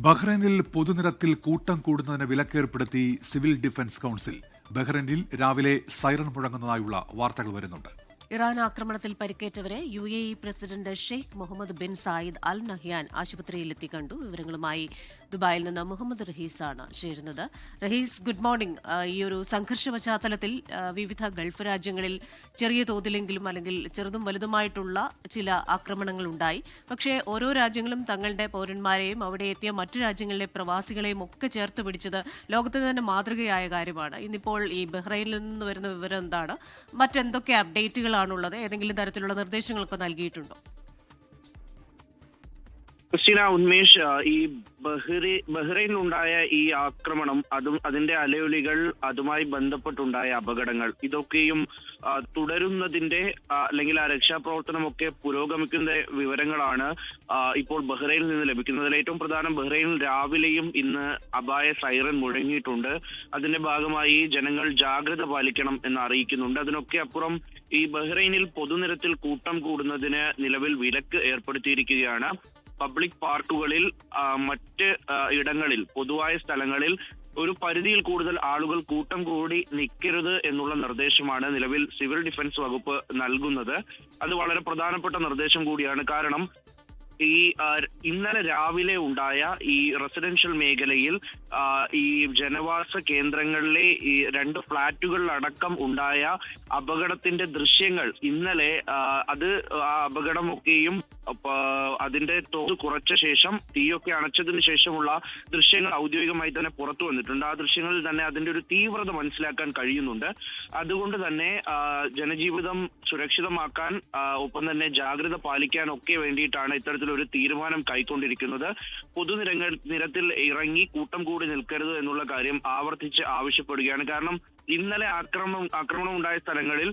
ബഹ്റൈനിൽ പൊതുനിരത്തിൽ കൂട്ടം കൂടുന്നതിന് വിലക്കേർപ്പെടുത്തി സിവിൽ ഡിഫൻസ് കൗൺസിൽ. ബഹ്റൈനിൽ രാവിലെ സൈറൺ മുഴങ്ങുന്നതായുള്ള വാർത്തകൾ വരുന്നുണ്ട്. ഇറാൻ ആക്രമണത്തിൽ പരിക്കേറ്റവരെ UAE president Sheikh Mohammed bin Zayed Al Nahyan ആശുപത്രിയിലെത്തി കണ്ടു. വിവരങ്ങളുമായി ദുബായിൽ നിന്ന് മുഹമ്മദ് റഹീസാണ് ചേരുന്നത്. Rahees, good morning. ഈ ഒരു സംഘർഷ പശ്ചാത്തലത്തിൽ വിവിധ ഗൾഫ് രാജ്യങ്ങളിൽ ചെറിയ തോതിലെങ്കിലും അല്ലെങ്കിൽ ചെറുതും വലുതുമായിട്ടുള്ള ചില ആക്രമണങ്ങൾ ഉണ്ടായി. പക്ഷേ ഓരോ രാജ്യങ്ങളും തങ്ങളുടെ പൗരന്മാരെയും അവിടെ എത്തിയ മറ്റു രാജ്യങ്ങളിലെ പ്രവാസികളെയും ഒക്കെ ചേർത്ത് പിടിച്ചത് ലോകത്തിന് തന്നെ മാതൃകയായ കാര്യമാണ്. ഇന്നിപ്പോൾ ഈ ബഹ്റൈനിൽ നിന്ന് വരുന്ന വിവരം എന്താണ്? മറ്റെന്തൊക്കെ അപ്ഡേറ്റുകളാണുള്ളത്? ഏതെങ്കിലും തരത്തിലുള്ള നിർദ്ദേശങ്ങളൊക്കെ നൽകിയിട്ടുണ്ടോ? ക്രിസ്റ്റീന, ഉന്മേഷ്, ഈ ബഹ്റൈനിലുണ്ടായ ഈ ആക്രമണം, അതിന്റെ അലയൊലികൾ, അതുമായി ബന്ധപ്പെട്ടുണ്ടായ അപകടങ്ങൾ, ഇതൊക്കെയും തുടരുന്നതിന്റെ അല്ലെങ്കിൽ ആ രക്ഷാപ്രവർത്തനമൊക്കെ പുരോഗമിക്കുന്ന വിവരങ്ങളാണ് ഇപ്പോൾ ബഹ്റൈനിൽ നിന്ന് ലഭിക്കുന്നത്. അതിൽ ഏറ്റവും പ്രധാനം, ബഹ്റൈനിൽ രാവിലെയും ഇന്ന് അപായ സൈറൻ മുഴങ്ങിയിട്ടുണ്ട്. അതിന്റെ ഭാഗമായി ജനങ്ങൾ ജാഗ്രത പാലിക്കണം എന്ന് അറിയിക്കുന്നുണ്ട്. അതിനൊക്കെ അപ്പുറം ഈ ബഹ്റൈനിൽ പൊതുനിരത്തിൽ കൂട്ടം കൂടുന്നതിന് നിലവിൽ വിലക്ക് ഏർപ്പെടുത്തിയിരിക്കുകയാണ്. പബ്ലിക് പാർക്കുകളിൽ, മറ്റ് ഇടങ്ങളിൽ, പൊതുവായ സ്ഥലങ്ങളിൽ ഒരു പരിധിയിൽ കൂടുതൽ ആളുകൾ കൂട്ടം കൂടി നിൽക്കരുത് എന്നുള്ള നിർദ്ദേശമാണ് നിലവിൽ സിവിൽ ഡിഫൻസ് വകുപ്പ് നൽകുന്നത്. അത് വളരെ പ്രധാനപ്പെട്ട നിർദ്ദേശം കൂടിയാണ്. കാരണം ഈ ഇന്നലെ രാവിലെ ഉണ്ടായ ഈ റെസിഡൻഷ്യൽ മേഖലയിൽ ഈ ജനവാസ കേന്ദ്രങ്ങളിലെ ഈ 2 ഫ്ളാറ്റുകളിലടക്കം ഉണ്ടായ അപകടത്തിന്റെ ദൃശ്യങ്ങൾ ഇന്നലെ ആ അപകടമൊക്കെയും അതിന്റെ തോത് കുറച്ച ശേഷം, തീയൊക്കെ അണച്ചതിന് ശേഷമുള്ള ദൃശ്യങ്ങൾ ഔദ്യോഗികമായി തന്നെ പുറത്തു വന്നിട്ടുണ്ട്. ആ ദൃശ്യങ്ങളിൽ തന്നെ അതിന്റെ ഒരു തീവ്രത മനസ്സിലാക്കാൻ കഴിയുന്നുണ്ട്. അതുകൊണ്ട് തന്നെ ജനജീവിതം സുരക്ഷിതമാക്കാൻ, ഒപ്പം തന്നെ ജാഗ്രത പാലിക്കാൻ ഒക്കെ വേണ്ടിയിട്ടാണ് ഇത്തരത്തിലൊരു തീരുമാനം കൈക്കൊണ്ടിരിക്കുന്നത്. നിരത്തിൽ ഇറങ്ങി കൂട്ടം കൂടി നിൽക്കരുത് എന്നുള്ള കാര്യം ആവർത്തിച്ച് ആവശ്യപ്പെടുകയാണ്. കാരണം ഇന്നലെ ആക്രമണം ഉണ്ടായ സ്ഥലങ്ങളിൽ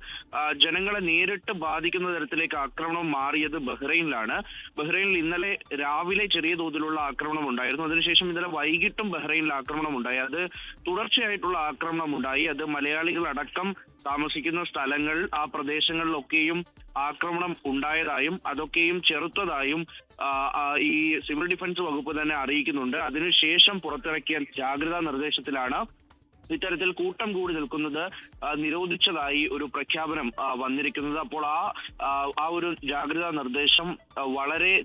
ജനങ്ങളെ നേരിട്ട് ബാധിക്കുന്ന തരത്തിലേക്ക് ആക്രമണം മാറിയത് ബഹ്റൈനിലാണ്. ബഹ്റൈനിൽ ഇന്നലെ രാവിലെ ചെറിയ തോതിലുള്ള ആക്രമണം ഉണ്ടായിരുന്നു. അതിനുശേഷം ഇന്നലെ വൈകിട്ടും ബഹ്റൈനിൽ ആക്രമണം ഉണ്ടായി. അത് തുടർച്ചയായിട്ടുള്ള ആക്രമണം ഉണ്ടായി. അത് മലയാളികളടക്കം താമസിക്കുന്ന സ്ഥലങ്ങൾ, ആ പ്രദേശങ്ങളിലൊക്കെയും ആക്രമണം ഉണ്ടായതായും അതൊക്കെയും ചെറുത്തതായും ഈ സിവിൽ ഡിഫൻസ് വകുപ്പ് തന്നെ അറിയിക്കുന്നുണ്ട്. അതിനുശേഷം പുറത്തിറക്കിയ ജാഗ്രതാ നിർദ്ദേശത്തിലാണ് ഇത്തരത്തിൽ കൂട്ടം കൂടി നിൽക്കുന്നത് നിരോധിച്ചതായി ഒരു പ്രഖ്യാപനം വന്നിരിക്കുന്നത്. അപ്പോൾ ആ ഒരു ജാഗ്രതാ നിർദ്ദേശം വളരെ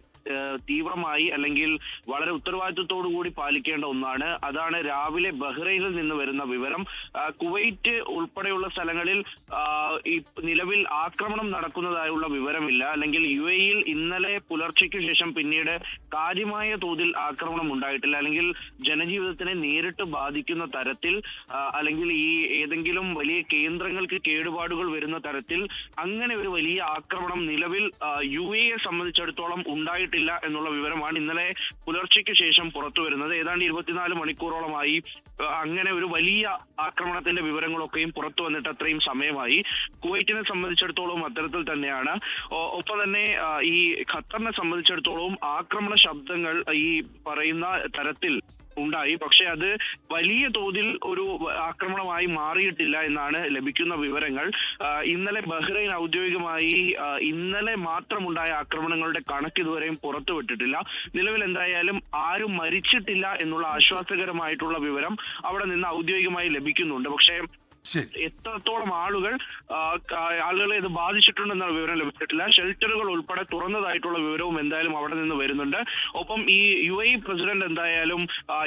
തീവ്രമായി അല്ലെങ്കിൽ വളരെ ഉത്തരവാദിത്വത്തോടു കൂടി പാലിക്കേണ്ട ഒന്നാണ്. അതാണ് രാവിലെ ബഹ്റൈനിൽ നിന്ന് വരുന്ന വിവരം. കുവൈറ്റ് ഉൾപ്പെടെയുള്ള സ്ഥലങ്ങളിൽ ഈ നിലവിൽ ആക്രമണം നടക്കുന്നതായുള്ള വിവരമില്ല. അല്ലെങ്കിൽ UAE-യിൽ ഇന്നലെ പുലർച്ചയ്ക്ക് ശേഷം പിന്നീട് കാര്യമായ തോതിൽ ആക്രമണം ഉണ്ടായിട്ടില്ല. അല്ലെങ്കിൽ ജനജീവിതത്തിനെ നേരിട്ട് ബാധിക്കുന്ന തരത്തിൽ, അല്ലെങ്കിൽ ഈ ഏതെങ്കിലും വലിയ കേന്ദ്രങ്ങൾക്ക് കേടുപാടുകൾ വരുന്ന തരത്തിൽ അങ്ങനെ ഒരു വലിയ ആക്രമണം നിലവിൽ UAE-യെ സംബന്ധിച്ചിടത്തോളം ഉണ്ടായിട്ടില്ല എന്നുള്ള വിവരമാണ് ഇന്നലെ പുലർച്ചയ്ക്ക് ശേഷം പുറത്തു വരുന്നത്. ഏതാണ്ട് 24 മണിക്കൂറോളമായി അങ്ങനെ ഒരു വലിയ ആക്രമണത്തിന്റെ വിവരങ്ങളൊക്കെയും പുറത്തു വന്നിട്ട് അത്രയും സമയമായി. കുവൈറ്റിനെ സംബന്ധിച്ചിടത്തോളം അത്തരത്തിൽ തന്നെയാണ്. ഒപ്പം തന്നെ ഈ ഖത്തറിനെ സംബന്ധിച്ചിടത്തോളം ആക്രമണ ശബ്ദങ്ങൾ ഈ പറയുന്ന തരത്തിൽ ഉണ്ടായി. പക്ഷെ അത് വലിയ തോതിൽ ഒരു ആക്രമണമായി മാറിയിട്ടില്ല എന്നാണ് ലഭിക്കുന്ന വിവരങ്ങൾ. ഇന്നലെ ബഹ്റൈൻ ഔദ്യോഗികമായി ഇന്നലെ മാത്രമുണ്ടായ ആക്രമണങ്ങളുടെ കണക്ക് ഇതുവരെയും പുറത്തുവിട്ടിട്ടില്ല. നിലവിൽ എന്തായാലും ആരും മരിച്ചിട്ടില്ല എന്നുള്ള ആശ്വാസകരമായിട്ടുള്ള വിവരം അവിടെ നിന്ന് ഔദ്യോഗികമായി ലഭിക്കുന്നുണ്ട്. പക്ഷേ എത്രത്തോളം ആളുകളെ ഇത് ബാധിച്ചിട്ടുണ്ടെന്നുള്ള വിവരം ലഭിച്ചിട്ടില്ല. ഷെൽട്ടറുകൾ ഉൾപ്പെടെ തുറന്നതായിട്ടുള്ള വിവരവും എന്തായാലും അവിടെ നിന്ന് വരുന്നുണ്ട്. ഒപ്പം ഈ UAE പ്രസിഡന്റ് എന്തായാലും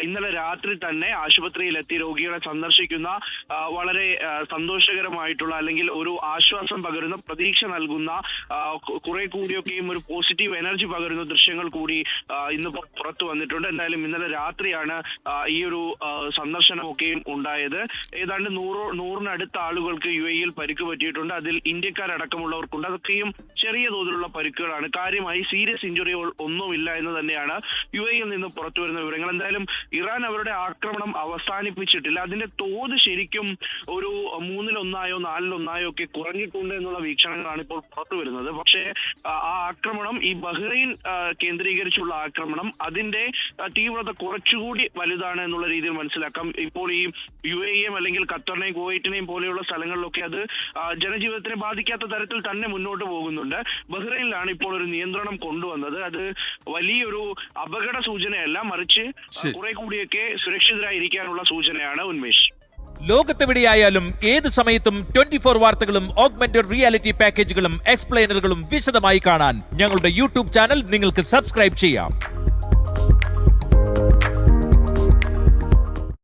ഇന്നലെ രാത്രി തന്നെ ആശുപത്രിയിലെത്തി രോഗികളെ സന്ദർശിക്കുന്ന വളരെ സന്തോഷകരമായിട്ടുള്ള, അല്ലെങ്കിൽ ഒരു ആശ്വാസം പകരുന്ന, പ്രതീക്ഷ നൽകുന്ന, കുറെ കൂടിയൊക്കെയും ഒരു പോസിറ്റീവ് എനർജി പകരുന്ന ദൃശ്യങ്ങൾ കൂടി ഇന്ന് പുറത്തു വന്നിട്ടുണ്ട്. എന്തായാലും ഇന്നലെ രാത്രിയാണ് ഈ ഒരു സന്ദർശനമൊക്കെയും ഉണ്ടായത്. ഏതാണ്ട് 100-നടുത്ത ആളുകൾക്ക് UAE-യിൽ പരിക്ക് പറ്റിയിട്ടുണ്ട്. അതിൽ ഇന്ത്യക്കാരടക്കമുള്ളവർക്കുണ്ട്. അതൊക്കെയും ചെറിയ തോതിലുള്ള പരിക്കുകളാണ്. കാര്യമായി സീരിയസ് ഇഞ്ചുറികൾ ഒന്നുമില്ല എന്ന് തന്നെയാണ് UAE-യിൽ നിന്ന് പുറത്തു വരുന്ന വിവരങ്ങൾ. എന്തായാലും ഇറാൻ അവരുടെ ആക്രമണം അവസാനിപ്പിച്ചിട്ടില്ല. അതിന്റെ തോത് ശരിക്കും ഒരു 3-1 4-1 ഒക്കെ കുറഞ്ഞിട്ടുണ്ട് എന്നുള്ള വീക്ഷണങ്ങളാണ് ഇപ്പോൾ പുറത്തു വരുന്നത്. പക്ഷേ ആ ആക്രമണം, ഈ ബഹ്റൈൻ കേന്ദ്രീകരിച്ചുള്ള ആക്രമണം, അതിന്റെ തീവ്രത കുറച്ചുകൂടി വലുതാണ് എന്നുള്ള രീതിയിൽ മനസ്സിലാക്കാം. ഇപ്പോൾ ഈ UAE-യും അല്ലെങ്കിൽ ഖത്തറിനെയും കുവൈറ്റിനെയും പോലെയുള്ള സ്ഥലങ്ങളിലൊക്കെ അത് ജനജീവിതത്തിനെ ബാധിക്കാത്ത തരത്തിൽ തന്നെ മുന്നോട്ട് പോകുന്നുണ്ട്. ബഹ്റൈനിലാണ് ഇപ്പോൾ ഒരു നിയന്ത്രണം കൊണ്ടുവന്നത്. അത് വലിയൊരു അപകട സൂചനയല്ല, മറിച്ച് കുറെ കൂടിയൊക്കെ സുരക്ഷിതരായിരിക്കാനുള്ള സൂചനയാണ്. ഉന്മേഷ്, ലോകത്തെവിടെയായാലും ഏത് സമയത്തും 24 വാർത്തകളും ഓഗ്മെന്റഡ് റിയാലിറ്റി പാക്കേജുകളും എക്സ്പ്ലെയിനറുകളും വിശദമായി കാണാൻ ഞങ്ങളുടെ യൂട്യൂബ് ചാനൽ നിങ്ങൾക്ക് സബ്സ്ക്രൈബ് ചെയ്യാം.